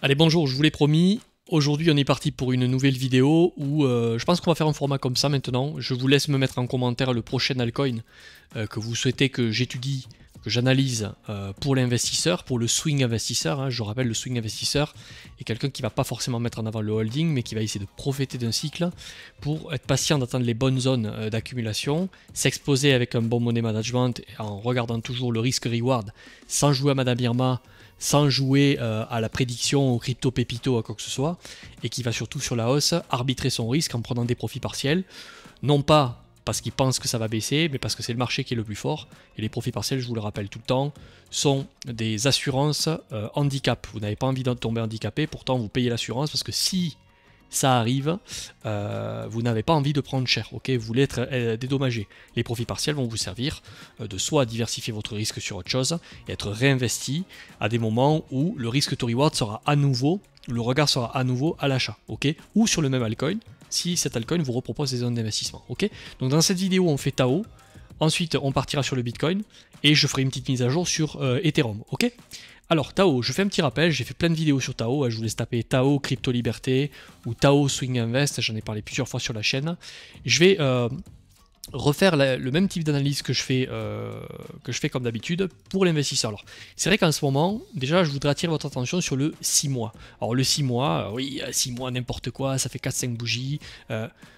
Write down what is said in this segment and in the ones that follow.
Allez, bonjour, je vous l'ai promis. Aujourd'hui, on est parti pour une nouvelle vidéo où je pense qu'on va faire un format comme ça maintenant. Je vous laisse me mettre en commentaire le prochain altcoin que vous souhaitez que j'étudie, que j'analyse pour l'investisseur, pour le swing investisseur. Hein. Je rappelle, le swing investisseur est quelqu'un qui ne va pas forcément mettre en avant le holding, mais qui va essayer de profiter d'un cycle pour être patient, d'attendre les bonnes zones d'accumulation, s'exposer avec un bon money management en regardant toujours le risque-reward sans jouer à Madame Irma, sans jouer à la prédiction, au crypto pépito, à quoi que ce soit, et qui va surtout sur la hausse arbitrer son risque en prenant des profits partiels, non pas parce qu'il pense que ça va baisser, mais parce que c'est le marché qui est le plus fort, et les profits partiels, je vous le rappelle tout le temps, sont des assurances handicap. Vous n'avez pas envie de tomber handicapé, pourtant vous payez l'assurance, parce que si ça arrive, vous n'avez pas envie de prendre cher, ok, vous voulez être dédommagé. Les profits partiels vont vous servir de soit diversifier votre risque sur autre chose et être réinvesti à des moments où le risque to reward sera à nouveau, le regard sera à nouveau à l'achat, ok, ou sur le même altcoin, si cet altcoin vous repropose des zones d'investissement, ok. Donc dans cette vidéo, on fait Tao, ensuite on partira sur le Bitcoin et je ferai une petite mise à jour sur Ethereum, ok. Alors Tao, je fais un petit rappel, j'ai fait plein de vidéos sur Tao, je vous laisse taper Tao Crypto Liberté ou Tao Swing Invest, j'en ai parlé plusieurs fois sur la chaîne. Je vais refaire le même type d'analyse que je fais comme d'habitude pour l'investisseur. Alors c'est vrai qu'en ce moment, déjà je voudrais attirer votre attention sur le 6 mois. Alors le 6 mois, oui, 6 mois n'importe quoi, ça fait 4-5 bougies.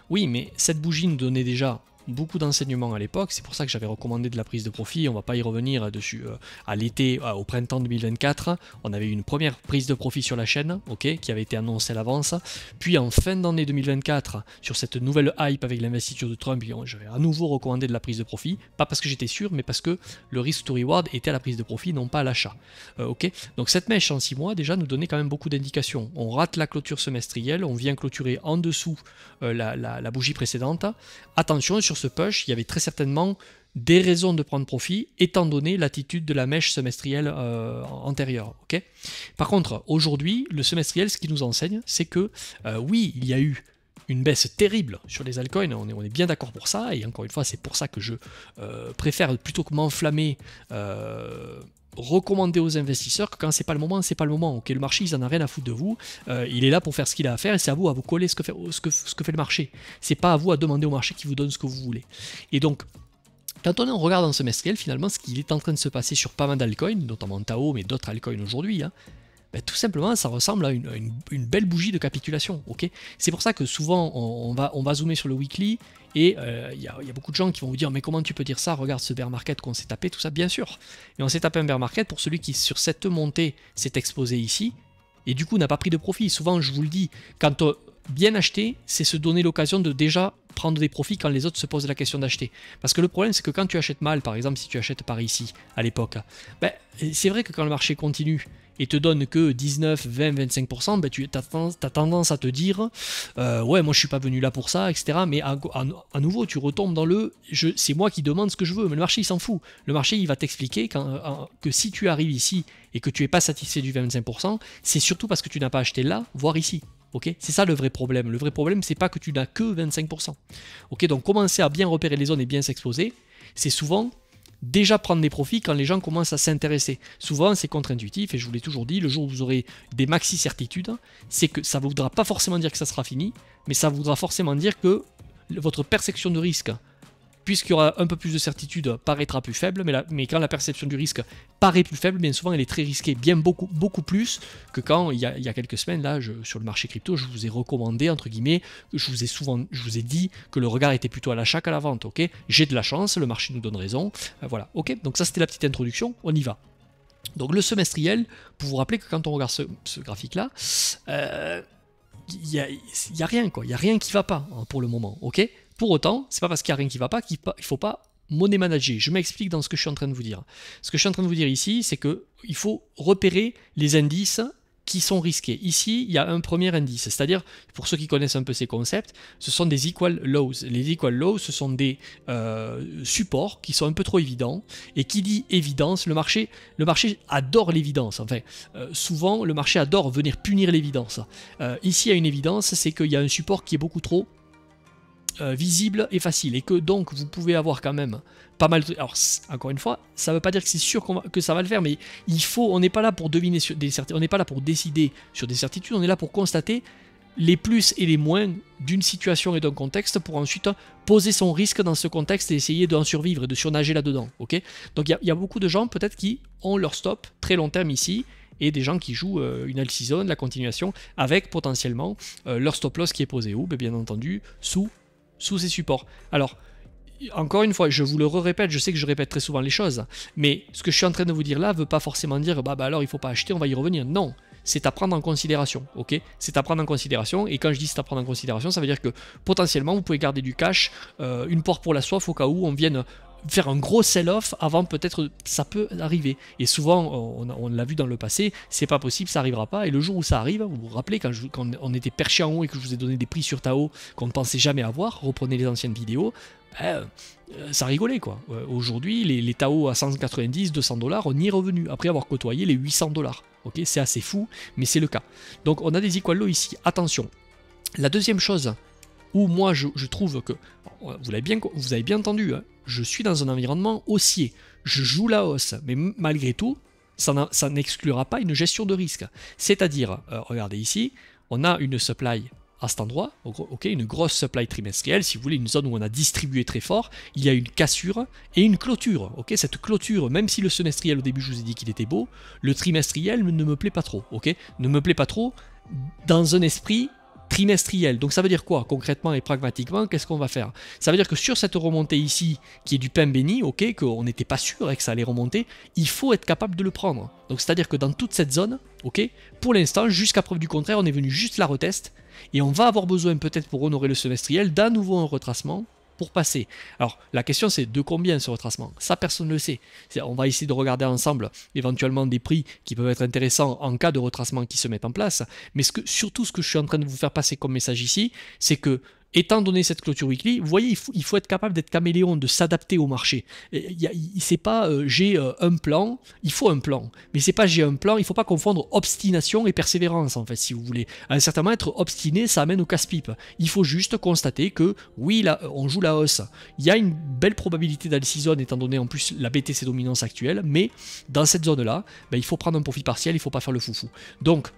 Oui, mais cette bougie nous donnait déjà beaucoup d'enseignements à l'époque, c'est pour ça que j'avais recommandé de la prise de profit, on va pas y revenir dessus. À l'été, au printemps 2024, on avait eu une première prise de profit sur la chaîne, ok, qui avait été annoncée à l'avance, puis en fin d'année 2024, sur cette nouvelle hype avec l'investiture de Trump, j'avais à nouveau recommandé de la prise de profit, pas parce que j'étais sûr, mais parce que le risk to reward était à la prise de profit, non pas à l'achat, ok. Donc cette mèche en 6 mois, déjà, nous donnait quand même beaucoup d'indications. On rate la clôture semestrielle, on vient clôturer en dessous la bougie précédente. Attention, sur ce push, il y avait très certainement des raisons de prendre profit, étant donné l'attitude de la mèche semestrielle antérieure. Okay, par contre, aujourd'hui, le semestriel, ce qui nous enseigne, c'est que oui, il y a eu une baisse terrible sur les altcoins, on est bien d'accord pour ça, et encore une fois, c'est pour ça que je préfère, plutôt que m'enflammer, recommander aux investisseurs que quand c'est pas le moment, c'est pas le moment. Ok, le marché, ils en a rien à foutre de vous. Il est là pour faire ce qu'il a à faire et c'est à vous coller ce que fait le marché. C'est pas à vous à demander au marché qui vous donne ce que vous voulez. Et donc, quand on regarde en semestriel, finalement, ce qui est en train de se passer sur pas mal d'altcoins, notamment Tao, mais d'autres altcoins aujourd'hui, hein, ben, tout simplement, ça ressemble à une belle bougie de capitulation. Okay, c'est pour ça que souvent, on va zoomer sur le weekly et il y a beaucoup de gens qui vont vous dire mais comment tu peux dire ça, regarde ce bear market qu'on s'est tapé, tout ça, bien sûr. Mais on s'est tapé un bear market pour celui qui, sur cette montée, s'est exposé ici et du coup n'a pas pris de profit. Souvent, je vous le dis, quand bien acheter, c'est se donner l'occasion de déjà prendre des profits quand les autres se posent la question d'acheter. Parce que le problème, c'est que quand tu achètes mal, par exemple, si tu achètes par ici, à l'époque, ben, c'est vrai que quand le marché continue et te donne que 19, 20, 25%, ben tu as tendance à te dire ouais, moi je suis pas venu là pour ça, etc. Mais à nouveau, tu retombes dans c'est moi qui demande ce que je veux, mais le marché il s'en fout. Le marché il va t'expliquer que si tu arrives ici et que tu n'es pas satisfait du 25%, c'est surtout parce que tu n'as pas acheté là, voire ici. Okay, c'est ça le vrai problème. Le vrai problème, c'est pas que tu n'as que 25%. Okay, donc commencer à bien repérer les zones et bien s'exposer, c'est souvent déjà prendre des profits quand les gens commencent à s'intéresser. Souvent, c'est contre-intuitif, et je vous l'ai toujours dit, le jour où vous aurez des maxi-certitudes, c'est que ça ne voudra pas forcément dire que ça sera fini, mais ça voudra forcément dire que votre perception de risque, puisqu'il y aura un peu plus de certitude, paraîtra plus faible, mais quand la perception du risque paraît plus faible, bien souvent elle est très risquée, bien beaucoup plus que quand il y a quelques semaines, là, sur le marché crypto, je vous ai recommandé, entre guillemets, je vous ai dit que le regard était plutôt à l'achat qu'à la vente, ok. J'ai de la chance, le marché nous donne raison, voilà, ok. Donc ça c'était la petite introduction, on y va. Donc le semestriel, pour vous rappeler que quand on regarde ce graphique-là, il n'y a rien, quoi, il n'y a rien qui va pas hein, pour le moment, ok. Pour autant, c'est pas parce qu'il n'y a rien qui va pas qu'il faut pas money manager. Je m'explique dans ce que je suis en train de vous dire. Ce que je suis en train de vous dire ici, c'est qu'il faut repérer les indices qui sont risqués. Ici, il y a un premier indice, c'est-à-dire, pour ceux qui connaissent un peu ces concepts, ce sont des equal lows. Les equal lows, ce sont des supports qui sont un peu trop évidents, et qui dit évidence, le marché adore l'évidence. Enfin, souvent, le marché adore venir punir l'évidence. Ici, il y a une évidence, c'est qu'il y a un support qui est beaucoup trop visible et facile, et que donc vous pouvez avoir quand même pas mal de... Alors encore une fois, ça ne veut pas dire que c'est sûr que ça va le faire, mais il faut, on n'est pas là pour deviner sur des certitudes, on n'est pas là pour décider sur des certitudes, on est là pour constater les plus et les moins d'une situation et d'un contexte pour ensuite poser son risque dans ce contexte et essayer d'en survivre et de surnager là-dedans. Ok, donc il y a beaucoup de gens peut-être qui ont leur stop très long terme ici, et des gens qui jouent une all-season, la continuation, avec potentiellement leur stop loss qui est posé où? Bien entendu, sous ces supports. Alors, encore une fois, je vous le répète, je sais que je répète très souvent les choses, mais ce que je suis en train de vous dire là ne veut pas forcément dire bah alors il ne faut pas acheter, on va y revenir. Non, c'est à prendre en considération, ok? C'est à prendre en considération, et quand je dis c'est à prendre en considération, ça veut dire que potentiellement vous pouvez garder du cash, une porte pour la soif au cas où on vienne faire un gros sell-off avant, peut-être ça peut arriver. Et souvent, on l'a vu dans le passé, c'est pas possible, ça arrivera pas. Et le jour où ça arrive, vous vous rappelez quand on était perché en haut et que je vous ai donné des prix sur Tao qu'on ne pensait jamais avoir, reprenez les anciennes vidéos, ça rigolait quoi. Aujourd'hui, les Tao à 190, 200 $, on y est revenu après avoir côtoyé les 800 $. Ok, c'est assez fou, mais c'est le cas. Donc on a des equal low ici. Attention. La deuxième chose où moi je trouve que, vous avez bien entendu, hein, je suis dans un environnement haussier, je joue la hausse, mais malgré tout, ça n'exclura pas une gestion de risque. C'est-à-dire, regardez ici, on a une supply à cet endroit, ok, une grosse supply trimestrielle, si vous voulez, une zone où on a distribué très fort, il y a une cassure et une clôture, ok, cette clôture, même si le semestriel au début je vous ai dit qu'il était beau, le trimestriel ne me plaît pas trop, ok, ne me plaît pas trop dans un esprit trimestriel. Donc ça veut dire quoi concrètement et pragmatiquement? Qu'est-ce qu'on va faire? Ça veut dire que sur cette remontée ici, qui est du pain béni, ok, qu'on n'était pas sûr que ça allait remonter, il faut être capable de le prendre. Donc c'est-à-dire que dans toute cette zone, ok, pour l'instant, jusqu'à preuve du contraire, on est venu juste la retest, et on va avoir besoin peut-être pour honorer le semestriel d'un nouveau retracement pour passer. Alors la question c'est de combien ce retracement? Ça personne ne le sait. On va essayer de regarder ensemble éventuellement des prix qui peuvent être intéressants en cas de retracement qui se mettent en place, mais surtout ce que je suis en train de vous faire passer comme message ici, c'est que étant donné cette clôture weekly, vous voyez, il faut être capable d'être caméléon, de s'adapter au marché. C'est pas j'ai un plan, il faut un plan, mais c'est pas j'ai un plan, il faut pas confondre obstination et persévérance en fait, si vous voulez. À un certain moment, être obstiné, ça amène au casse-pipe. Il faut juste constater que oui, là, on joue la hausse. Il y a une belle probabilité d'all-season étant donné en plus la BTC dominance actuelle, mais dans cette zone-là, il faut prendre un profit partiel, il faut pas faire le foufou. Donc,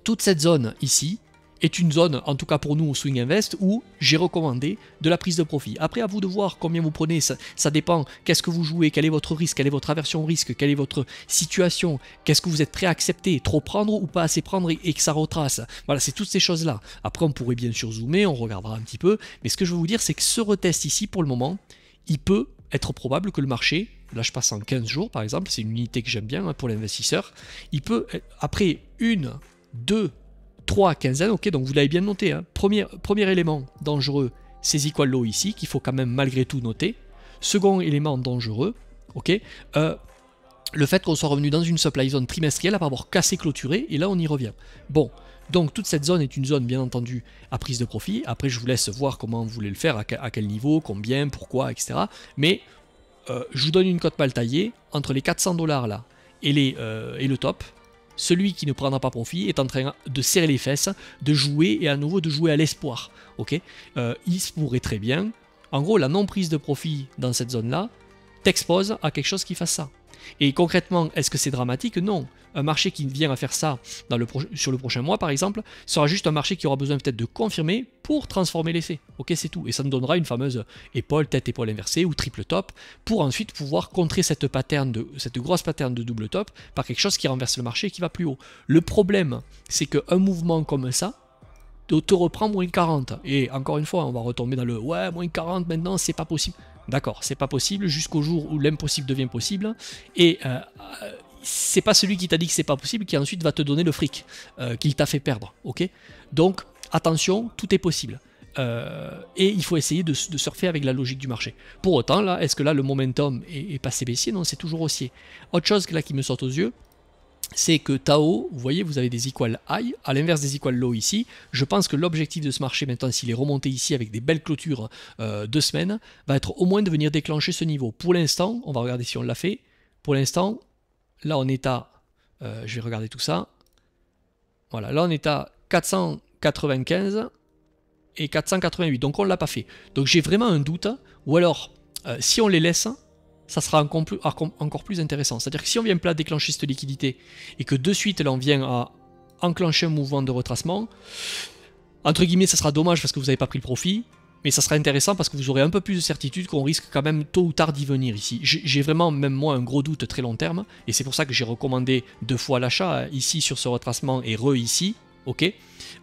toute cette zone ici est une zone, en tout cas pour nous au Swing Invest, où j'ai recommandé de la prise de profit. Après, à vous de voir combien vous prenez, ça dépend, qu'est-ce que vous jouez, quel est votre risque, quelle est votre aversion au risque, quelle est votre situation, qu'est-ce que vous êtes prêt à accepter, trop prendre ou pas assez prendre et que ça retrace. Voilà, c'est toutes ces choses-là. Après, on pourrait bien sûr zoomer, on regardera un petit peu, mais ce que je veux vous dire, c'est que ce retest ici, pour le moment, il peut être probable que le marché, là je passe en 15 jours par exemple, c'est une unité que j'aime bien pour l'investisseur, il peut, après 1, 2, 3 quinzaines, ok, donc vous l'avez bien noté, hein. Premier élément dangereux, ces equal low ici, qu'il faut quand même malgré tout noter. Second élément dangereux, ok, le fait qu'on soit revenu dans une supply zone trimestrielle après avoir cassé clôturé, et là on y revient. Bon, donc toute cette zone est une zone bien entendu à prise de profit. Après je vous laisse voir comment vous voulez le faire, à quel niveau, combien, pourquoi, etc. Mais je vous donne une cote mal taillée, entre les 400 $ là et le top. Celui qui ne prendra pas profit est en train de serrer les fesses, de jouer et à nouveau de jouer à l'espoir. Ok, il se pourrait très bien. En gros, la non prise de profit dans cette zone-là t'expose à quelque chose qui fasse ça. Et concrètement, est-ce que c'est dramatique? Non. Un marché qui vient à faire ça sur le prochain mois, par exemple, sera juste un marché qui aura besoin peut-être de confirmer pour transformer l'effet. Ok, c'est tout. Et ça nous donnera une fameuse tête-épaule inversée ou triple top pour ensuite pouvoir contrer cette grosse pattern de double top par quelque chose qui renverse le marché et qui va plus haut. Le problème, c'est qu'un mouvement comme ça te reprend moins 40. Et encore une fois, on va retomber dans le ouais, moins 40 maintenant, c'est pas possible. D'accord, c'est pas possible jusqu'au jour où l'impossible devient possible. Et c'est pas celui qui t'a dit que c'est pas possible qui ensuite va te donner le fric qu'il t'a fait perdre. Ok, donc attention, tout est possible. Et il faut essayer de surfer avec la logique du marché. Pour autant, là, est-ce que là le momentum est passé baissier? Non, c'est toujours haussier. Autre chose là qui me saute aux yeux, c'est que Tao, vous voyez, vous avez des equal high, à l'inverse des equal low ici. Je pense que l'objectif de ce marché, maintenant, s'il est remonté ici avec des belles clôtures de semaines, va être au moins de venir déclencher ce niveau. Pour l'instant, on va regarder si on l'a fait. Pour l'instant, là, on est à... je vais regarder tout ça. Voilà, là, on est à 495. et 488. Donc on ne l'a pas fait. Donc j'ai vraiment un doute. Ou alors, si on les laisse, ça sera encore plus intéressant. C'est-à-dire que si on vient plat déclencher cette liquidité et que de suite là on vient à enclencher un mouvement de retracement, entre guillemets ça sera dommage parce que vous n'avez pas pris le profit, mais ça sera intéressant parce que vous aurez un peu plus de certitude qu'on risque quand même tôt ou tard d'y venir ici. J'ai vraiment, même moi, un gros doute très long terme, et c'est pour ça que j'ai recommandé 2 fois l'achat, ici sur ce retracement et ici, ok,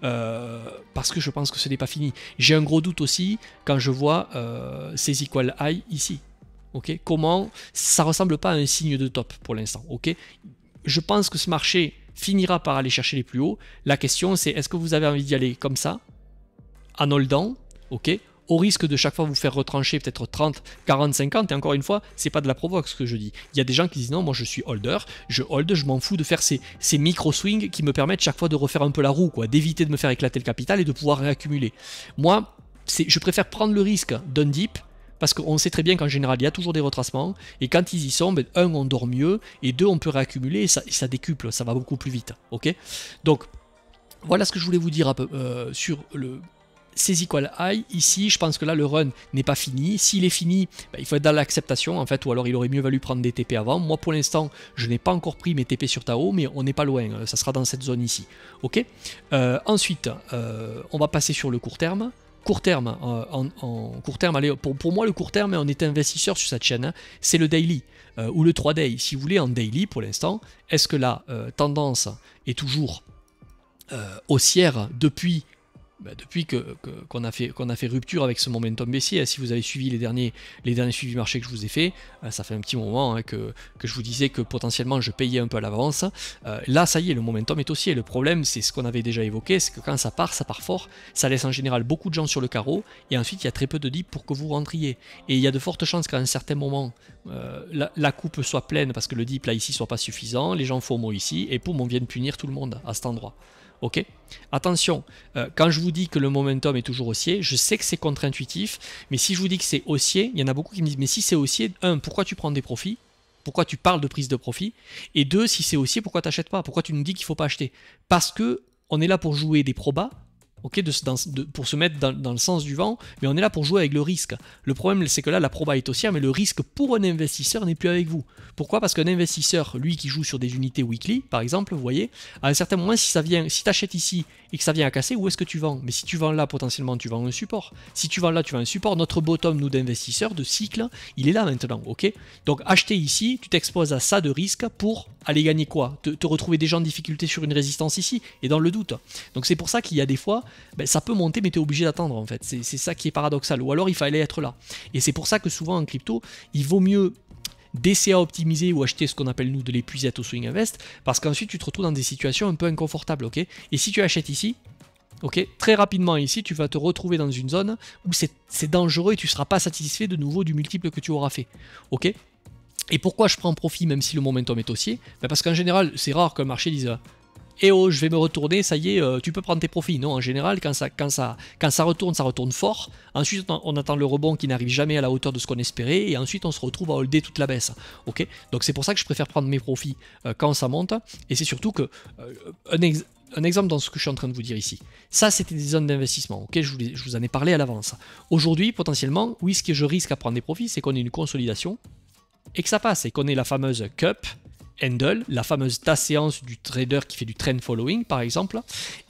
parce que je pense que ce n'est pas fini. J'ai un gros doute aussi quand je vois ces equal high ici, ok, comment, ça ressemble pas à un signe de top pour l'instant, ok. Je pense que ce marché finira par aller chercher les plus hauts. La question c'est, est-ce que vous avez envie d'y aller comme ça, en holdant, ok, au risque de chaque fois vous faire retrancher peut-être 30, 40, 50, et encore une fois, c'est pas de la provoque ce que je dis. Il y a des gens qui disent non, moi je suis holder, je hold, je m'en fous de faire ces micro-swings qui me permettent chaque fois de refaire un peu la roue, quoi, d'éviter de me faire éclater le capital et de pouvoir réaccumuler. Moi, je préfère prendre le risque d'un dip, parce qu'on sait très bien qu'en général, il y a toujours des retracements, et quand ils y sont, ben, 1, on dort mieux, et 2, on peut réaccumuler, et ça décuple, ça va beaucoup plus vite, ok. Donc, voilà ce que je voulais vous dire un peu, sur ces equal high. Ici, je pense que là, le run n'est pas fini. S'il est fini, ben, il faut être dans l'acceptation, en fait, ou alors il aurait mieux valu prendre des TP avant. Moi, pour l'instant, je n'ai pas encore pris mes TP sur Tao, mais on n'est pas loin, ça sera dans cette zone ici, ok. Ensuite, on va passer sur le court terme. Court terme, en court terme, allez, pour moi le court terme, on est investisseur sur cette chaîne, hein, c'est le daily ou le 3 day. Si vous voulez en daily pour l'instant, est-ce que la tendance est toujours haussière depuis qu'on a fait rupture avec ce momentum baissier? Si vous avez suivi les derniers suivis marchés que je vous ai fait, ça fait un petit moment, hein, que je vous disais que potentiellement je payais un peu à l'avance. Là ça y est, le momentum est haussier. Le problème, c'est ce qu'on avait déjà évoqué, c'est que quand ça part fort, ça laisse en général beaucoup de gens sur le carreau, et ensuite il y a très peu de dips pour que vous rentriez. Et il y a de fortes chances qu'à un certain moment, la coupe soit pleine parce que le dip là ici soit pas suffisant, les gens FOMO ici, et poum, on vient de punir tout le monde à cet endroit. Ok, attention, quand je vous dis que le momentum est toujours haussier, je sais que c'est contre-intuitif, mais si je vous dis que c'est haussier, il y en a beaucoup qui me disent, mais si c'est haussier, 1, pourquoi tu prends des profits? Pourquoi tu parles de prise de profit? Et 2, si c'est haussier, pourquoi tu n'achètes pas? Pourquoi tu nous dis qu'il ne faut pas acheter? Parce que on est là pour jouer des probas, ok, pour se mettre dans le sens du vent, mais on est là pour jouer avec le risque. Le problème, c'est que là, la proba est haussière, mais le risque pour un investisseur n'est plus avec vous. Pourquoi? Parce qu'un investisseur, lui qui joue sur des unités weekly, par exemple, vous voyez, à un certain moment, si tu achètes ici et que ça vient à casser, où est-ce que tu vends? Mais si tu vends là, potentiellement, tu vends un support. Si tu vends là, tu vends un support. Notre bottom, nous, d'investisseurs, de cycle, il est là maintenant, ok? Donc, acheter ici, tu t'exposes à ça de risque pour aller gagner quoi? Te retrouver déjà en difficulté sur une résistance ici, et dans le doute. Donc, c'est pour ça qu'il y a des fois, ben, ça peut monter, mais tu es obligé d'attendre, en fait. C'est ça qui est paradoxal. Ou alors, il fallait être là. Et c'est pour ça que souvent, en crypto, il vaut mieux DCA optimisé ou acheter ce qu'on appelle nous de l'épuisette au swing invest, parce qu'ensuite tu te retrouves dans des situations un peu inconfortables, ok. Et si tu achètes ici, ok, très rapidement ici tu vas te retrouver dans une zone où c'est dangereux et tu ne seras pas satisfait de nouveau du multiple que tu auras fait, ok. Et pourquoi je prends profit même si le momentum est haussier? Ben parce qu'en général c'est rare qu'un marché dise eh oh, je vais me retourner, ça y est, tu peux prendre tes profits. Non, en général, quand ça retourne fort. Ensuite, on attend le rebond qui n'arrive jamais à la hauteur de ce qu'on espérait. Et ensuite, on se retrouve à holder toute la baisse. Ok, donc c'est pour ça que je préfère prendre mes profits quand ça monte. Et c'est surtout que, un exemple dans ce que je suis en train de vous dire ici. Ça, c'était des zones d'investissement. Ok, je vous en ai parlé à l'avance. Aujourd'hui, potentiellement, oui, ce que je risque à prendre des profits, c'est qu'on ait une consolidation et que ça passe. Et qu'on ait la fameuse cup handle, la fameuse tasse séance du trader qui fait du trend following par exemple,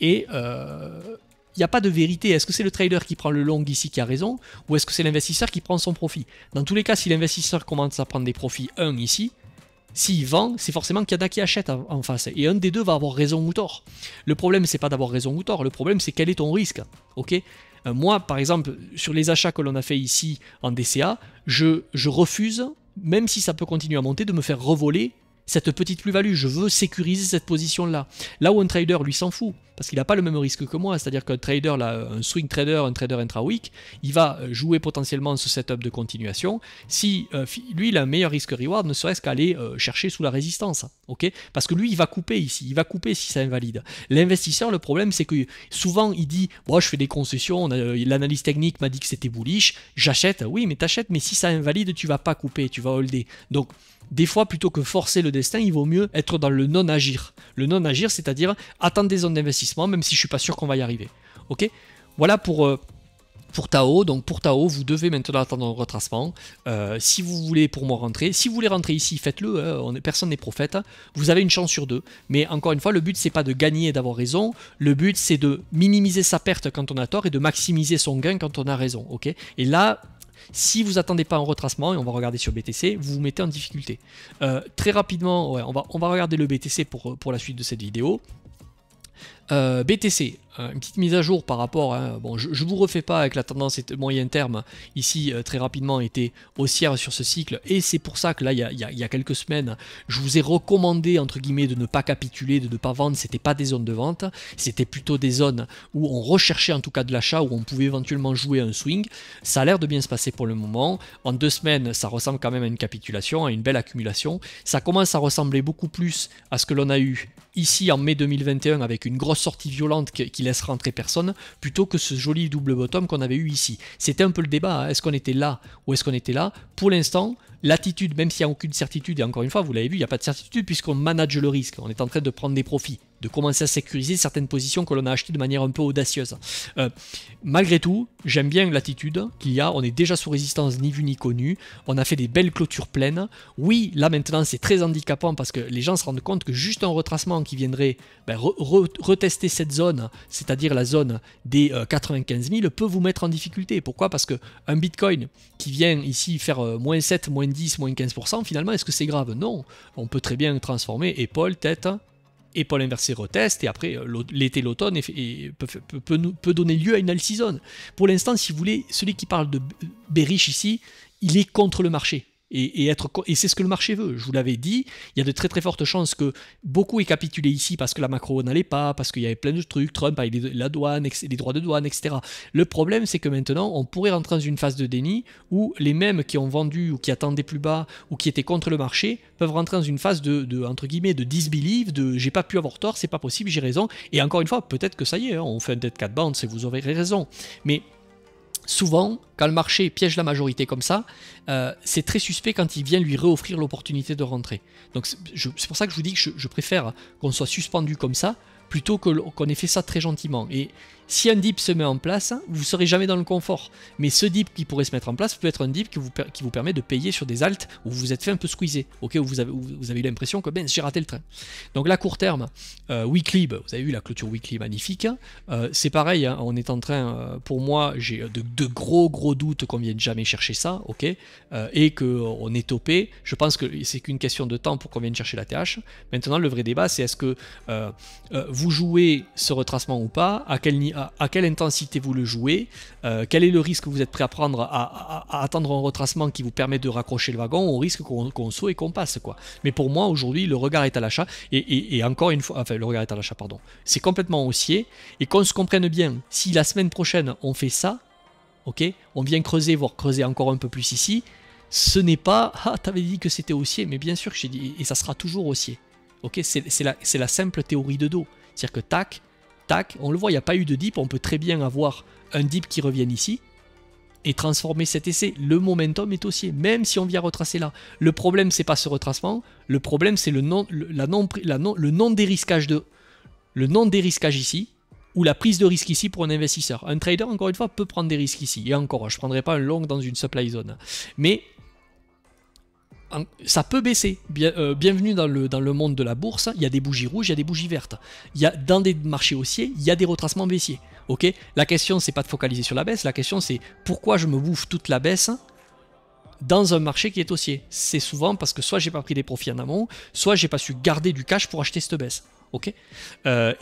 et il n'y a pas de vérité. Est-ce que c'est le trader qui prend le long ici qui a raison, ou est-ce que c'est l'investisseur qui prend son profit? Dans tous les cas, si l'investisseur commence à prendre des profits 1 ici, s'il vend, c'est forcément qu'il y en a qui achètent en face, et un des deux va avoir raison ou tort. Le problème, c'est pas d'avoir raison ou tort, le problème c'est quel est ton risque, ok. Moi, par exemple, sur les achats que l'on a fait ici en DCA, je refuse, même si ça peut continuer à monter, de me faire revoler cette petite plus-value. Je veux sécuriser cette position-là. Là où un trader, lui, s'en fout, parce qu'il n'a pas le même risque que moi, c'est-à-dire qu'un trader, là, un swing trader, un trader intra-week, il va jouer potentiellement ce setup de continuation. Si lui, il a un meilleur risque-reward, ne serait-ce qu'aller chercher sous la résistance, ok? Parce que lui, il va couper ici, il va couper si ça invalide. L'investisseur, le problème, c'est que souvent, il dit, bon, je fais des concessions, l'analyse technique m'a dit que c'était bullish, j'achète, oui, mais t'achètes, mais si ça invalide, tu vas pas couper, tu vas holder. Donc, des fois, plutôt que forcer le destin, il vaut mieux être dans le non-agir. Le non-agir, c'est-à-dire attendre des zones d'investissement, même si je suis pas sûr qu'on va y arriver. Ok ? Voilà pour Tao. Donc pour Tao, vous devez maintenant attendre un retracement. Si vous voulez pour moi rentrer, si vous voulez rentrer ici, faites-le, hein, personne n'est prophète. Vous avez une chance sur deux. Mais encore une fois, le but c'est pas de gagner et d'avoir raison. Le but c'est de minimiser sa perte quand on a tort et de maximiser son gain quand on a raison. Ok. Et là, si vous attendez pas un retracement, et on va regarder sur BTC, vous vous mettez en difficulté. Très rapidement, ouais, on va regarder le BTC pour la suite de cette vidéo. BTC, une petite mise à jour par rapport, hein, bon, je ne vous refais pas avec la tendance moyen terme, ici très rapidement était haussière sur ce cycle, et c'est pour ça que là il y a quelques semaines, je vous ai recommandé entre guillemets de ne pas capituler, de ne pas vendre, c'était pas des zones de vente, c'était plutôt des zones où on recherchait en tout cas de l'achat, où on pouvait éventuellement jouer un swing. Ça a l'air de bien se passer pour le moment, en 2 semaines ça ressemble quand même à une capitulation, à une belle accumulation, ça commence à ressembler beaucoup plus à ce que l'on a eu ici en mai 2021 avec une grosse sortie violente qui laisse rentrer personne, plutôt que ce joli double bottom qu'on avait eu ici. C'était un peu le débat, hein. Est-ce qu'on était là ou est-ce qu'on était là? Pour l'instant, l'attitude, même s'il n'y a aucune certitude, et encore une fois, vous l'avez vu, il n'y a pas de certitude puisqu'on manage le risque, on est en train de prendre des profits, de commencer à sécuriser certaines positions que l'on a achetées de manière un peu audacieuse. Malgré tout, j'aime bien l'attitude qu'il y a, on est déjà sous résistance ni vu ni connu, on a fait des belles clôtures pleines. Oui, là maintenant c'est très handicapant parce que les gens se rendent compte que juste un retracement qui viendrait retester cette zone, c'est-à-dire la zone des 95 000, peut vous mettre en difficulté. Pourquoi? Parce qu'un Bitcoin qui vient ici faire moins 7, moins 10, moins 15%, finalement, est-ce que c'est grave? Non, on peut très bien transformer épaule, tête, épaule inversée retest, et après l'été, l'automne peut donner lieu à une all season. Pour l'instant, si vous voulez, celui qui parle de bearish ici, il est contre le marché. Et c'est ce que le marché veut. Je vous l'avais dit, il y a de très très fortes chances que beaucoup aient capitulé ici parce que la macro n'allait pas, parce qu'il y avait plein de trucs, Trump avec la douane, les droits de douane, etc. Le problème, c'est que maintenant, on pourrait rentrer dans une phase de déni où les mêmes qui ont vendu ou qui attendaient plus bas ou qui étaient contre le marché peuvent rentrer dans une phase entre guillemets, de disbelief, de j'ai pas pu avoir tort, c'est pas possible, j'ai raison. Et encore une fois, peut-être que ça y est, hein, on fait un dead cat bounce et vous aurez raison. Mais souvent, quand le marché piège la majorité comme ça, c'est très suspect quand il vient lui réoffrir l'opportunité de rentrer. Donc c'est pour ça que je vous dis que je préfère qu'on soit suspendu comme ça, plutôt qu'on ait fait ça très gentiment. Et si un dip se met en place, vous ne serez jamais dans le confort. Mais ce dip qui pourrait se mettre en place peut être un dip qui vous permet de payer sur des alts où vous vous êtes fait un peu squeezer, okay, où vous avez eu l'impression que ben, j'ai raté le train. Donc là, court terme, weekly, vous avez vu la clôture weekly magnifique. C'est pareil, hein, on est en train, pour moi, j'ai de gros doutes qu'on vienne jamais chercher ça, ok, et qu'on est topé. Je pense que c'est qu'une question de temps pour qu'on vienne chercher la TH. Maintenant, le vrai débat, c'est est-ce que vous jouez ce retracement ou pas, à quelle intensité vous le jouez, quel est le risque que vous êtes prêt à prendre à attendre un retracement qui vous permet de raccrocher le wagon au risque qu'on saute et qu'on passe, quoi. Mais pour moi, aujourd'hui, le regard est à l'achat, et encore une fois, enfin, le regard est à l'achat, pardon, c'est complètement haussier, et qu'on se comprenne bien, si la semaine prochaine, on fait ça, ok, on vient creuser, voire creuser encore un peu plus ici, ce n'est pas, ah, t'avais dit que c'était haussier, mais bien sûr que j'ai dit, et ça sera toujours haussier. Ok, c'est la simple théorie de dos. C'est-à-dire que tac, tac, on le voit, il n'y a pas eu de dip, on peut très bien avoir un dip qui revienne ici et transformer cet essai. Le momentum est haussier, même si on vient retracer là. Le problème, c'est pas ce retracement, le problème, c'est le non-dérisquage ici, ou la prise de risque ici pour un investisseur. Un trader, encore une fois, peut prendre des risques ici. Et encore, je ne prendrai pas un long dans une supply zone. Mais ça peut baisser. Bienvenue dans le monde de la bourse. Il y a des bougies rouges, il y a des bougies vertes. Dans des marchés haussiers, il y a des retracements baissiers. Okay, la question, c'est pas de focaliser sur la baisse. La question, c'est pourquoi je me bouffe toute la baisse dans un marché qui est haussier. C'est souvent parce que soit j'ai pas pris des profits en amont, soit j'ai pas su garder du cash pour acheter cette baisse. Ok,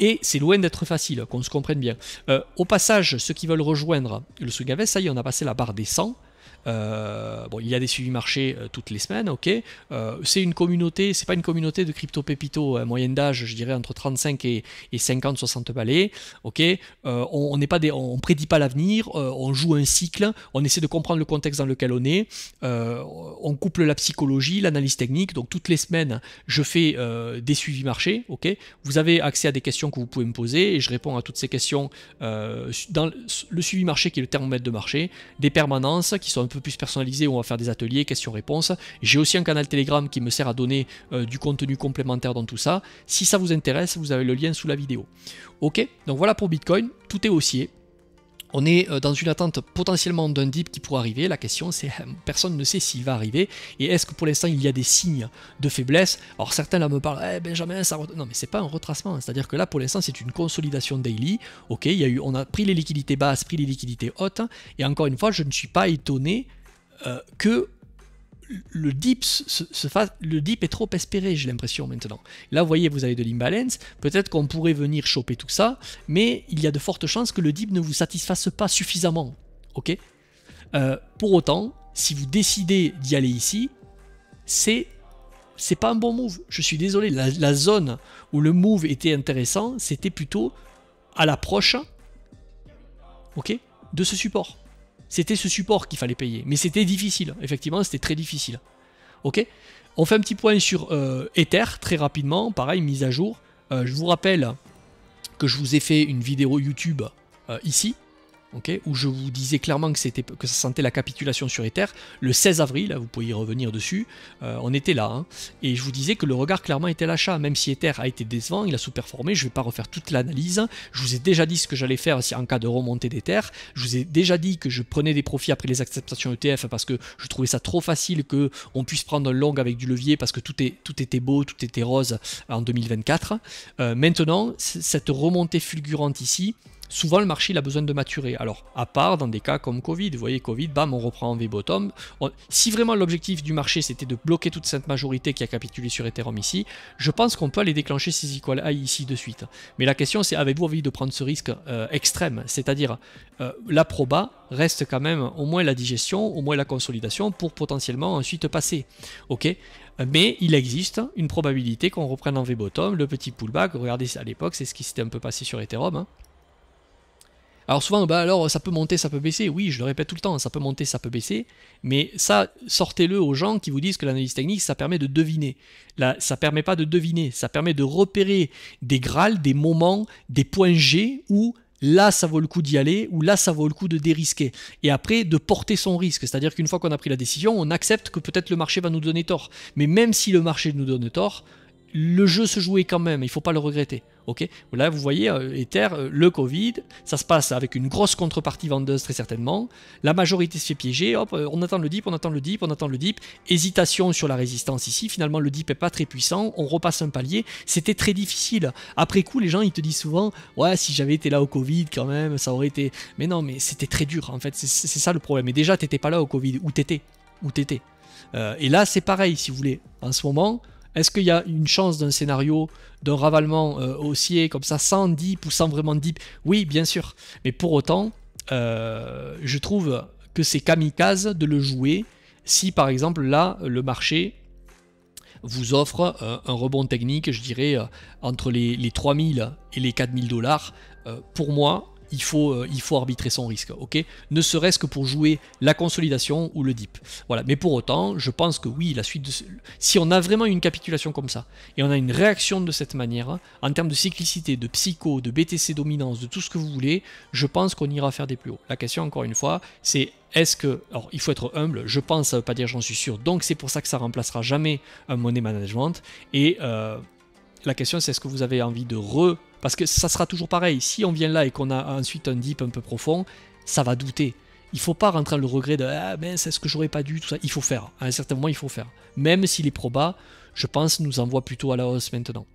et c'est loin d'être facile, qu'on se comprenne bien. Au passage, ceux qui veulent rejoindre le swing à veste, ça y est, on a passé la barre des 100. Bon, il y a des suivis marchés toutes les semaines, ok. C'est une communauté, c'est pas une communauté de crypto pépito, moyenne d'âge, je dirais entre 35 et 50-60 balais, ok. On prédit pas l'avenir, on joue un cycle, on essaie de comprendre le contexte dans lequel on est, on couple la psychologie, l'analyse technique. Donc toutes les semaines, je fais des suivis marchés, ok. Vous avez accès à des questions que vous pouvez me poser et je réponds à toutes ces questions dans le suivi marché qui est le thermomètre de marché, des permanences qui sont un peu plus personnalisé où on va faire des ateliers, questions-réponses. J'ai aussi un canal Telegram qui me sert à donner du contenu complémentaire dans tout ça. Si ça vous intéresse, vous avez le lien sous la vidéo. Ok, donc voilà pour Bitcoin, tout est haussier. On est dans une attente potentiellement d'un dip qui pourrait arriver. La question c'est, personne ne sait s'il va arriver. Et est-ce que pour l'instant il y a des signes de faiblesse? Alors certains là me parlent, Benjamin, ça... Non mais c'est pas un retracement, c'est-à-dire que là pour l'instant c'est une consolidation daily. Ok, on a pris les liquidités basses, pris les liquidités hautes. Et encore une fois, je ne suis pas étonné que le dip le dip est trop espéré, j'ai l'impression maintenant. Là, vous voyez, vous avez de l'imbalance. Peut-être qu'on pourrait venir choper tout ça, mais il y a de fortes chances que le dip ne vous satisfasse pas suffisamment. Ok. Pour autant, si vous décidez d'y aller ici, c'est pas un bon move. Je suis désolé. La zone où le move était intéressant, c'était plutôt à l'approche, ok, de ce support. C'était ce support qu'il fallait payer. Mais c'était difficile. Effectivement, c'était très difficile. Ok. On fait un petit point sur Ether, très rapidement. Pareil, mise à jour. Je vous rappelle que je vous ai fait une vidéo YouTube ici. Okay, où je vous disais clairement que ça sentait la capitulation sur Ether. Le 16 avril, vous pouvez y revenir dessus. On était là. Hein, et je vous disais que le regard clairement était l'achat. Même si Ether a été décevant, il a sous-performé. Je ne vais pas refaire toute l'analyse. Je vous ai déjà dit ce que j'allais faire en cas de remontée d'Ether. Je vous ai déjà dit que je prenais des profits après les acceptations ETF parce que je trouvais ça trop facile qu'on puisse prendre un long avec du levier parce que tout était beau, tout était rose en 2024. Maintenant, cette remontée fulgurante ici, souvent le marché il a besoin de maturer. Alors à part dans des cas comme Covid, vous voyez Covid, bam, on reprend en V-bottom. Si vraiment l'objectif du marché c'était de bloquer toute cette majorité qui a capitulé sur Ethereum ici, je pense qu'on peut aller déclencher ces equal high ici de suite. Mais la question c'est, avez-vous envie de prendre ce risque extrême? C'est-à-dire la proba reste quand même au moins la digestion, au moins la consolidation pour potentiellement ensuite passer. Ok. Mais il existe une probabilité qu'on reprenne en V-bottom, le petit pullback. Regardez à l'époque, c'est ce qui s'était un peu passé sur Ethereum. Hein. Alors souvent, alors ça peut monter, ça peut baisser. Oui, je le répète tout le temps, ça peut monter, ça peut baisser. Mais ça, sortez-le aux gens qui vous disent que l'analyse technique, ça permet de deviner. Là, ça ne permet pas de deviner, ça permet de repérer des grâles, des moments, des points G où là, ça vaut le coup d'y aller, ou là, ça vaut le coup de dérisquer. Et après, de porter son risque. C'est-à-dire qu'une fois qu'on a pris la décision, on accepte que peut-être le marché va nous donner tort. Mais même si le marché nous donne tort, le jeu se jouait quand même, il ne faut pas le regretter. Okay, là, vous voyez, Ether, le Covid, ça se passe avec une grosse contrepartie vendeuse très certainement. La majorité se fait piéger, hop, on attend le dip, on attend le dip, on attend le dip. Hésitation sur la résistance ici, finalement le dip n'est pas très puissant, on repasse un palier, c'était très difficile. Après coup, les gens, ils te disent souvent, ouais, si j'avais été là au Covid quand même, ça aurait été... Mais non, mais c'était très dur, en fait, c'est ça le problème. Et déjà, t'étais pas là au Covid, où t'étais. Et là, c'est pareil, si vous voulez. En ce moment... Est-ce qu'il y a une chance d'un scénario, d'un ravalement haussier comme ça, sans dip ou sans vraiment dip? Oui, bien sûr. Mais pour autant, je trouve que c'est kamikaze de le jouer si, par exemple, là, le marché vous offre un rebond technique, je dirais, entre les 3000 et les 4000 $. Pour moi, il faut arbitrer son risque, ok? Ne serait-ce que pour jouer la consolidation ou le dip. Voilà. Mais pour autant, je pense que oui, la suite de... Si on a vraiment une capitulation comme ça, et on a une réaction de cette manière, en termes de cyclicité, de psycho, de BTC dominance, de tout ce que vous voulez, je pense qu'on ira faire des plus hauts. La question, encore une fois, c'est est-ce que... Alors, il faut être humble, je pense, ça ne veut pas dire j'en suis sûr, donc c'est pour ça que ça remplacera jamais un money management, et... la question c'est est-ce que vous avez envie de Parce que ça sera toujours pareil, si on vient là et qu'on a ensuite un dip un peu profond, ça va douter. Il ne faut pas rentrer dans le regret de « Ah ben c'est ce que j'aurais pas dû », tout ça. Il faut faire, à un certain moment il faut faire. Même si les probas, je pense, nous envoient plutôt à la hausse maintenant.